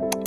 Welcome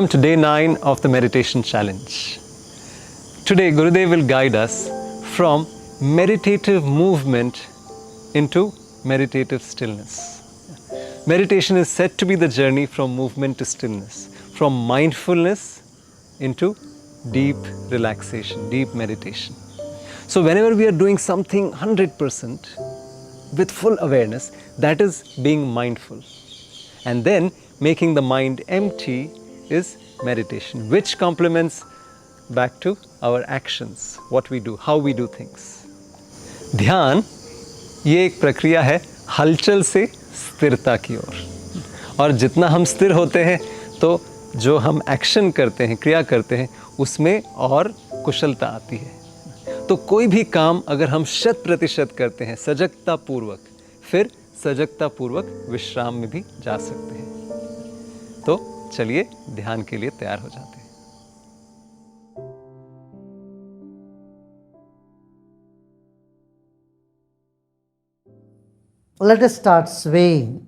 to day 9 of the meditation challenge. Today Gurudev will guide us from meditative movement into meditative stillness. Meditation is said to be the journey from movement to stillness, from mindfulness into deep relaxation, deep meditation. So whenever we are doing something 100% with full awareness, that is being mindful. And then making the mind empty is meditation, which complements back to our actions, what we do, how we do things. ध्यान ये एक प्रक्रिया है हलचल से स्थिरता की ओर। और जितना हम स्थिर होते हैं तो जो हम एक्शन करते हैं, क्रिया करते हैं, उसमें और कुशलता आती है। तो कोई भी काम अगर हम 100% करते हैं सजगता पूर्वक, फिर सजगता पूर्वक विश्राम में भी जा सकते हैं। तो चलिए ध्यान के लिए तैयार हो जाते हैं। Let us start swaying.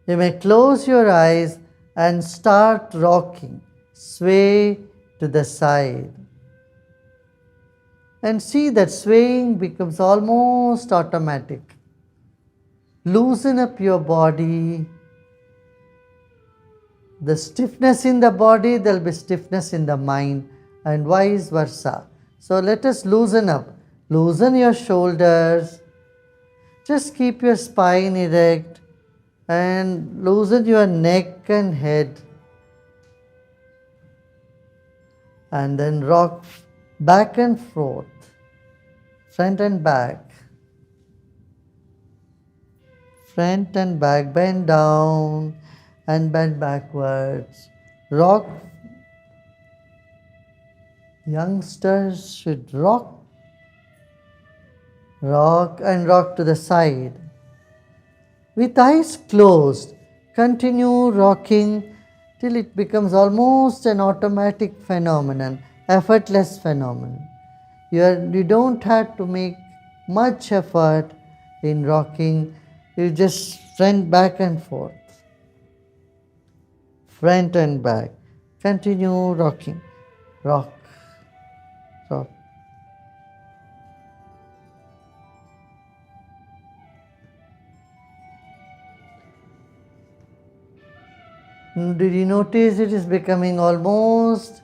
You may close your eyes and start rocking. Sway to the side. And see that swaying becomes almost automatic. Loosen up your body. The stiffness in the body, there will be stiffness in the mind, and vice versa. So let us loosen up. Loosen your shoulders. Just keep your spine erect and loosen your neck and head. And then rock back and forth, front and back. Front and back, bend down and bend backwards. Rock. Youngsters should rock. Rock and rock to the side. With eyes closed, continue rocking till it becomes almost an automatic phenomenon, effortless phenomenon. You don't have to make much effort in rocking. You just front, back and forth. Front and back. Continue rocking. Rock. Rock. Did you notice it is becoming almost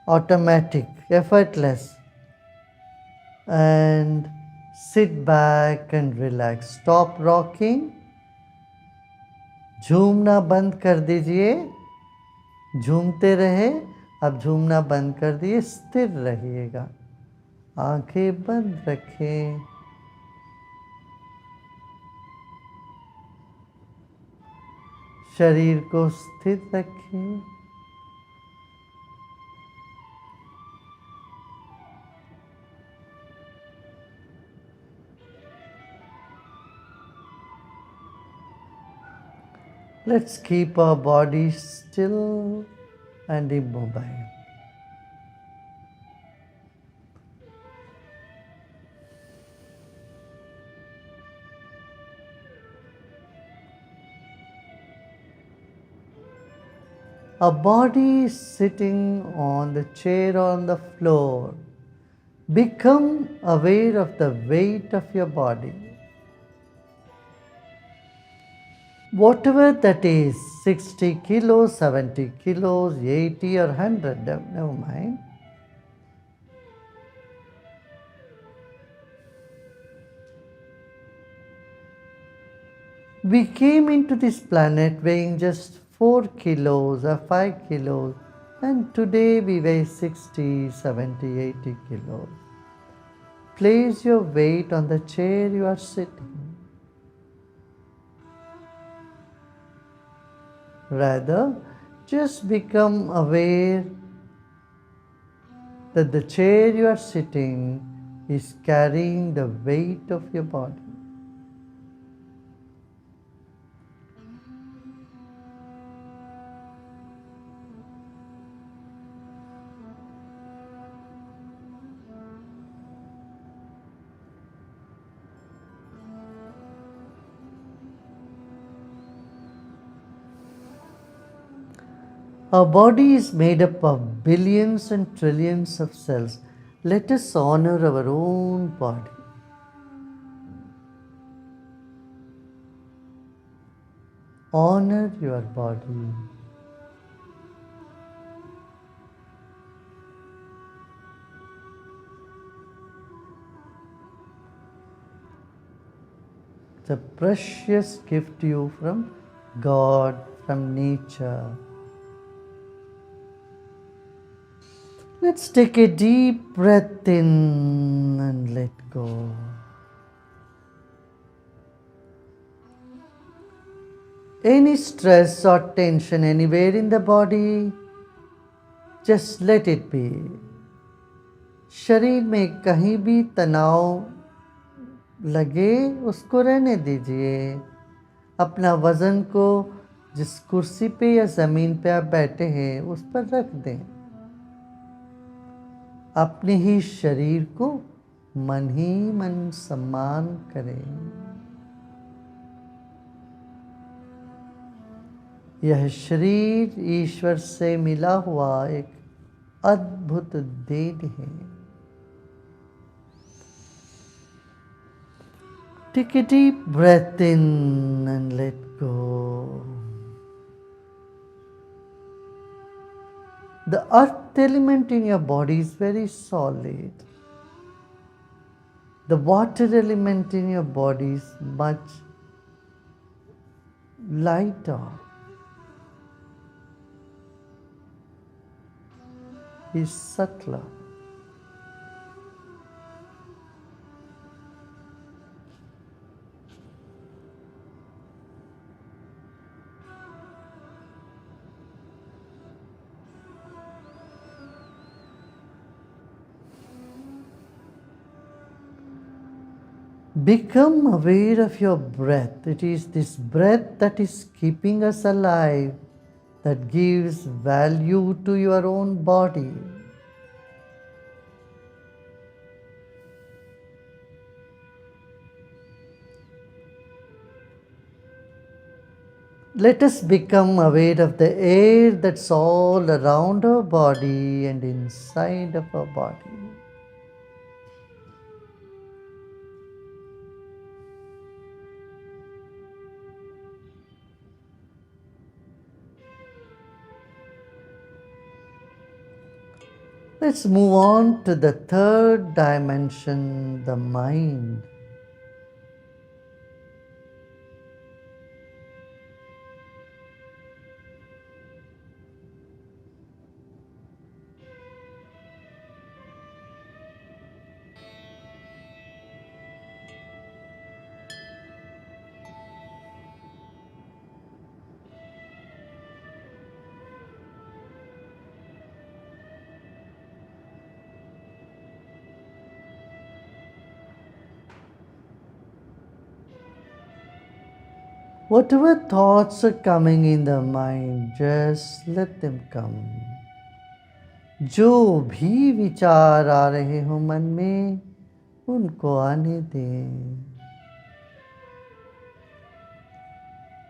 automatic, effortless? And sit back and relax. Stop rocking. झूमना बंद कर दीजिए. झूमते रहे, अब झूमना बंद कर दिए, स्थिर रहिएगा. आंखें बंद रखें. शरीर को स्थिर रखें. Let's keep our body still and immobile. A body sitting on the chair or on the floor. Become aware of the weight of your body. Whatever that is, 60 kilos, 70 kilos, 80 or 100, never mind. We came into this planet weighing just 4 kilos or 5 kilos, and today we weigh 60, 70, 80 kilos. Place your weight on the chair you are sitting. Rather, just become aware that the chair you are sitting is carrying the weight of your body. Our body is made up of billions and trillions of cells. Let us honor our own body. Honor your body. It's a precious gift to you from God, from nature. Let's take a deep breath in and let go. Any stress or tension anywhere in the body, just let it be. शरीर में कहीं भी तनाव लगे उसको रहने दीजिए. अपना वज़न को जिस कुर्सी पे या ज़मीन पे आप बैठे हैं उस पर रख दें. अपने ही शरीर को मन ही मन सम्मान करें. यह शरीर ईश्वर से मिला हुआ एक अद्भुत देन है. Take a deep breath in and let go. The earth element in your body is very solid. The water element in your body is much lighter. Is subtler. Become aware of your breath. It is this breath that is keeping us alive, that gives value to your own body. Let us become aware of the air that's all around our body and inside of our body. Let's move on to the third dimension, the mind. Whatever thoughts are coming in the mind, just let them come. जो भी विचार आ रहे हो मन में, उनको आने दें.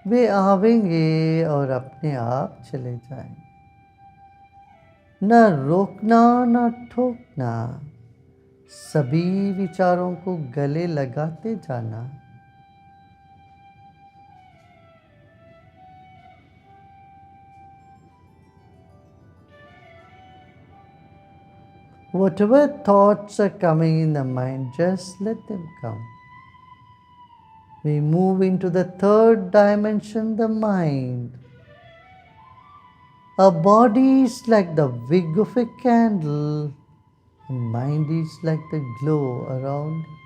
वे आवेंगे और अपने आप चले जाएंगे. न रोकना न ठोकना, सभी विचारों को गले लगाते जाना. Whatever thoughts are coming in the mind, just let them come. We move into the third dimension, the mind. Our body is like the wick of a candle, and mind is like the glow around it.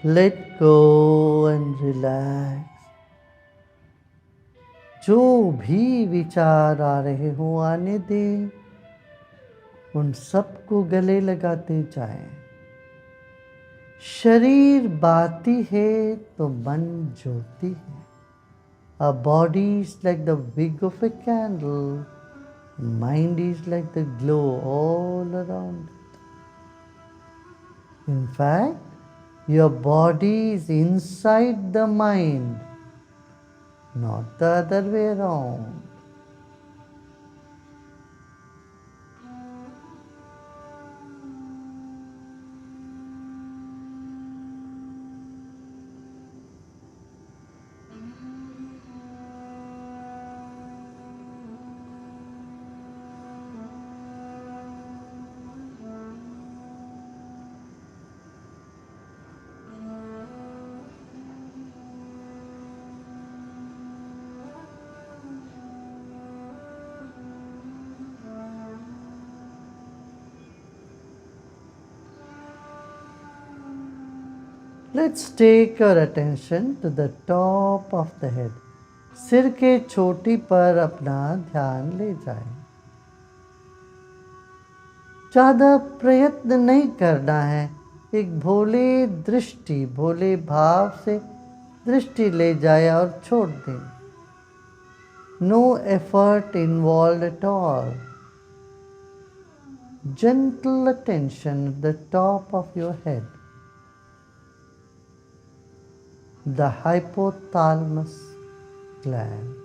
Let go and relax. जो भी विचार आ रहे हो आने दें, उन सबको गले लगाते जाएं। शरीर बाती है तो मन ज्योति है। A body is like the wick of a candle. Mind is like the glow all around it. In fact, your body is inside the mind, not the other way around. Let's take our attention to the top of the head. सिर के चोटी पर अपना ध्यान ले जाएं। ज़्यादा प्रयत्न नहीं करना है। एक भोले दृष्टि, भोले भाव से दृष्टि ले जाए और छोड़ दें। No effort involved at all. Gentle attention at the top of your head. The hypothalamus gland.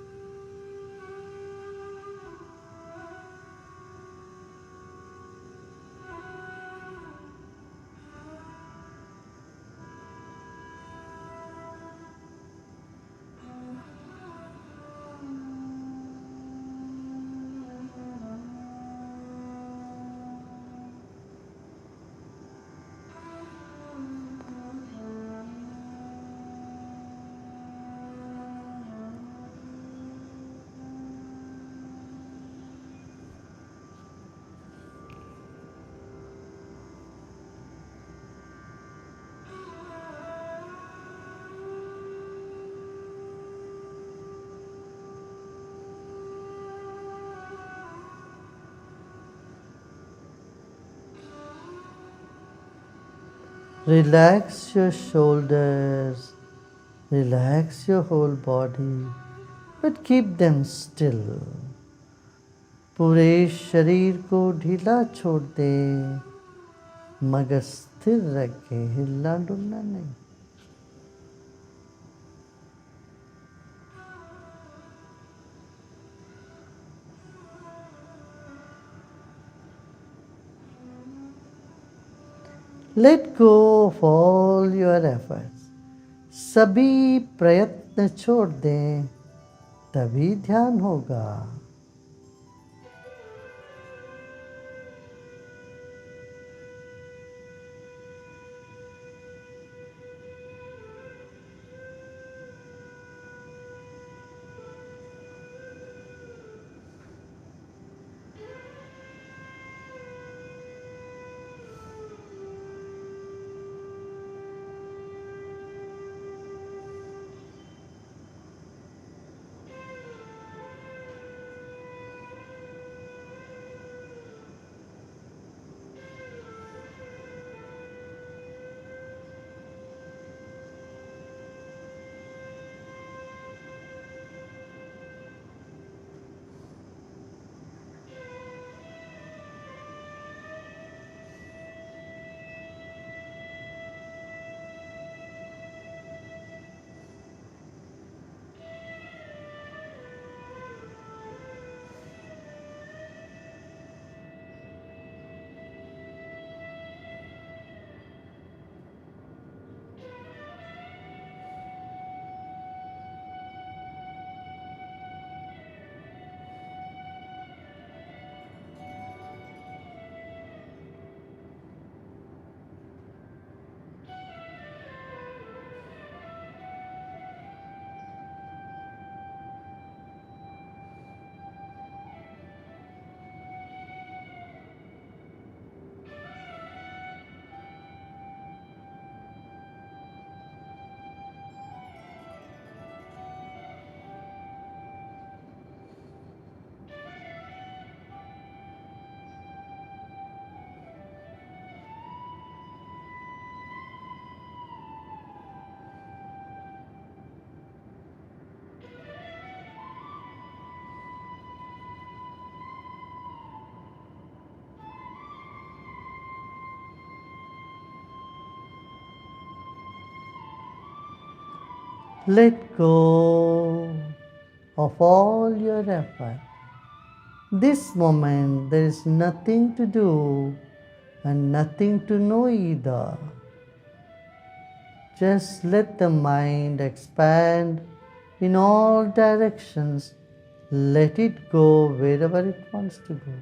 Relax your shoulders, relax your whole body, but keep them still. पूरे शरीर को ढीला छोड़ दें, मगर स्थिर रखें, हिलना डुलना नहीं। Let go of all your efforts. सभी प्रयत्न छोड़ दें, तभी ध्यान होगा। Let go of all your effort. This moment there is nothing to do and nothing to know either. Just let the mind expand in all directions. Let it go wherever it wants to go.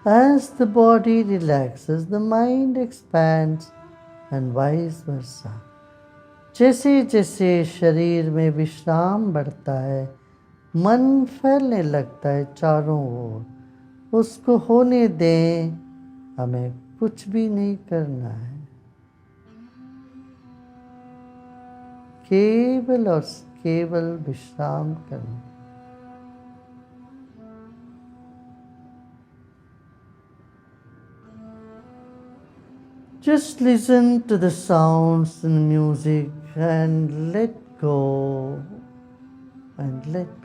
As the body relaxes, the mind expands and vice versa. जैसे जैसे शरीर में विश्राम बढ़ता है, मन फैलने लगता है चारों ओर। उसको होने दें, हमें कुछ भी नहीं करना है, केवल और केवल विश्राम करना। Just listen to the sounds and music and let go and let be.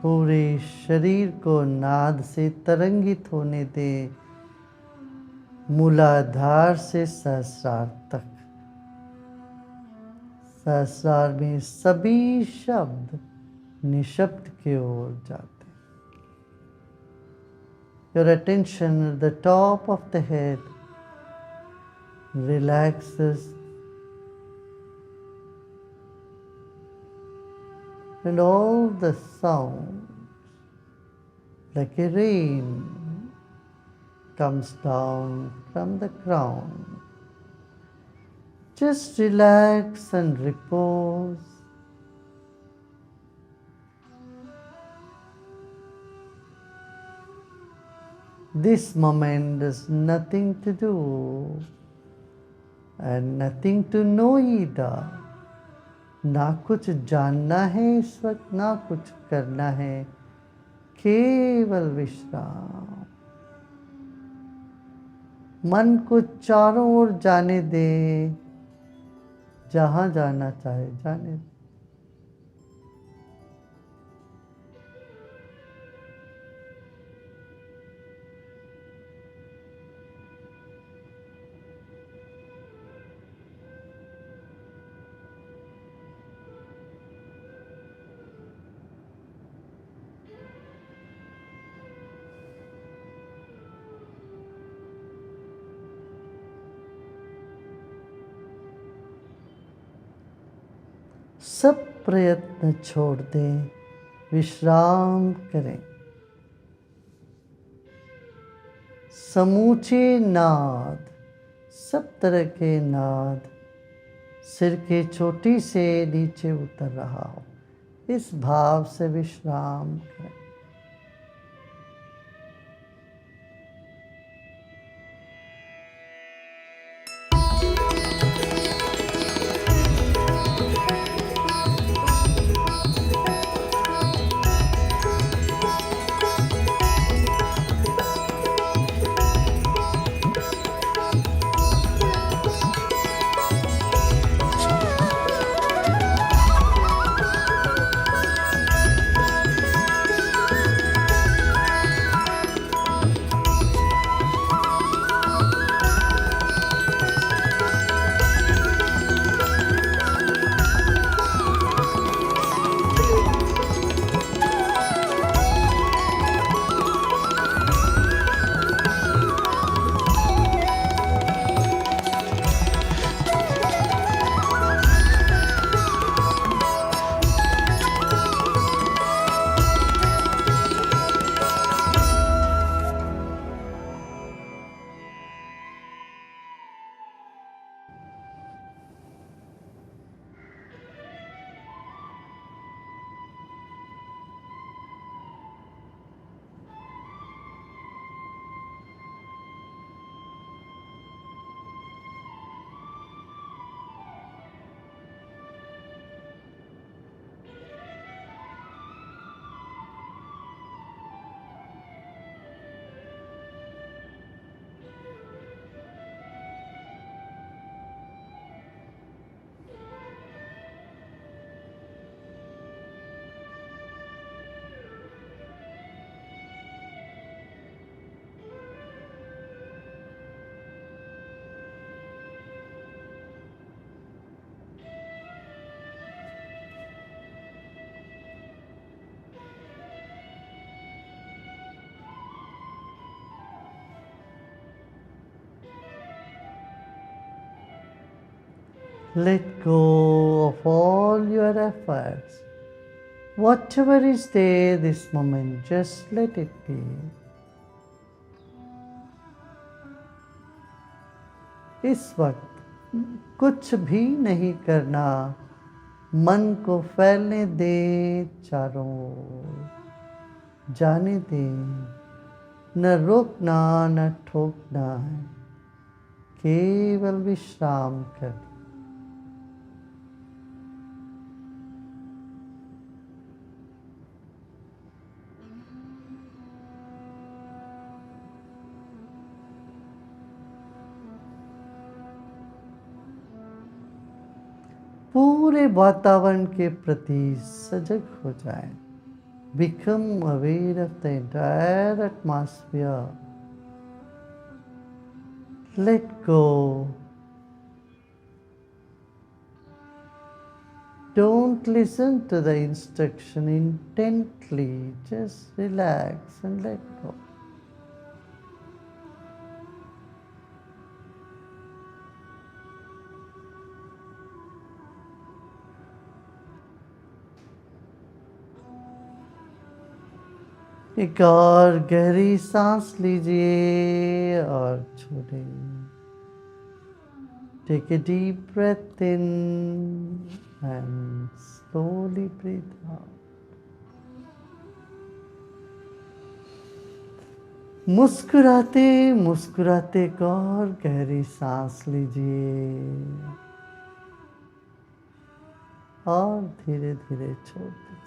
पूरे शरीर को नाद से तरंगित होने दे, मूलाधार से सहस्रार तक। सहस्रार में सभी शब्द निशब्द की ओर जाते। Your attention at the top of the head relaxes and all the sounds like a rain comes down from the crown. Just relax and repose. This moment is nothing to do and nothing to know either. ना कुछ जानना है इस वक्त, ना कुछ करना है, केवल विश्राम। मन को चारों ओर जाने दे, जहाँ जाना चाहे जाने दे। सब प्रयत्न छोड़ दें, विश्राम करें। समूचे नाद, सब तरह के नाद सिर के चोटी से नीचे उतर रहा हो, इस भाव से विश्राम करें। Let go of all your efforts. Whatever is there this moment, just let it be. इस वक्त कुछ भी नहीं करना, मन को फैलने दे चारों ओर, जाने दे, न रोकना न ठोकना है, केवल विश्राम कर। पूरे वातावरण के प्रति सजग हो जाएं। Become aware of the entire atmosphere. Let go. Don't listen to the instruction intently. Just relax and let go. एक और गहरी सांस लीजिए और छोड़िए। Take a deep breath in and slowly breathe out. मुस्कुराते मुस्कुराते एक और गहरी सांस लीजिए और धीरे धीरे छोड़ दीजिए।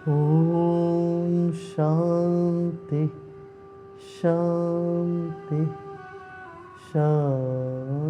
ओम शांति शांति शांति।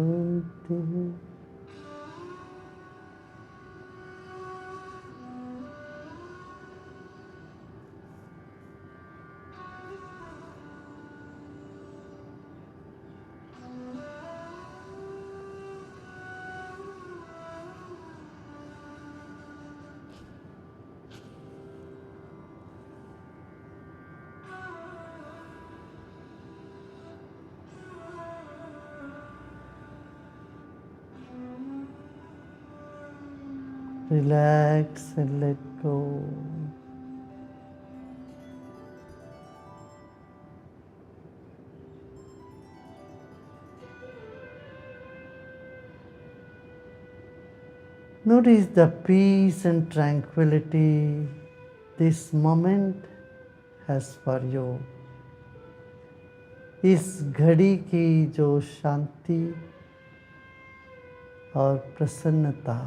Relax and let go. Notice the peace and tranquility this moment has for you. इस घड़ी की जो शांति और प्रसन्नता,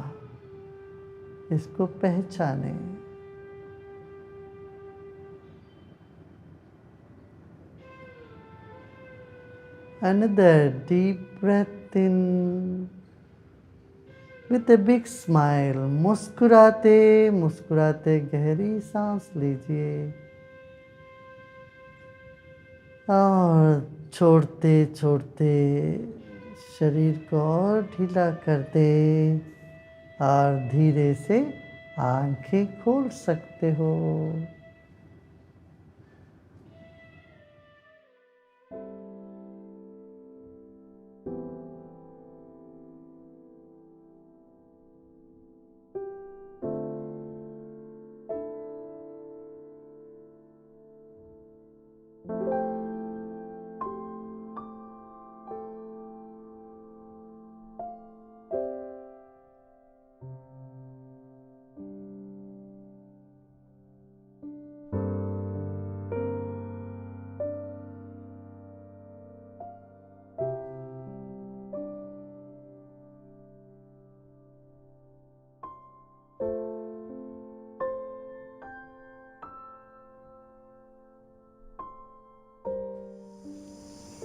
इसको पहचाने। Another deep breath in with a big smile. मुस्कुराते मुस्कुराते गहरी सांस लीजिए और छोड़ते छोड़ते शरीर को और ढीला कर दे और धीरे से आंखें खोल सकते हो।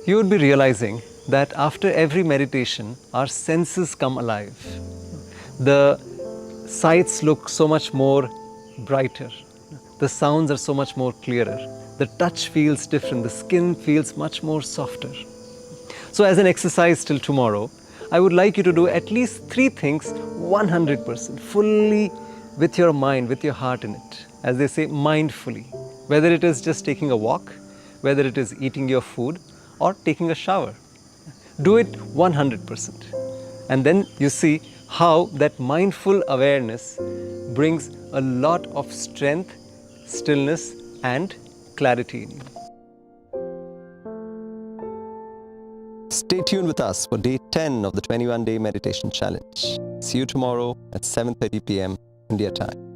You would be realizing that after every meditation, our senses come alive. The sights look so much more brighter. The sounds are so much more clearer. The touch feels different. The skin feels much more softer. So as an exercise till tomorrow, I would like you to do at least 3 things 100%, fully with your mind, with your heart in it. As they say, mindfully. Whether it is just taking a walk, whether it is eating your food or taking a shower. Do it 100%. And then you see how that mindful awareness brings a lot of strength, stillness and clarity in you. Stay tuned with us for day 10 of the 21-day meditation challenge. See you tomorrow at 7:30 p.m. India time.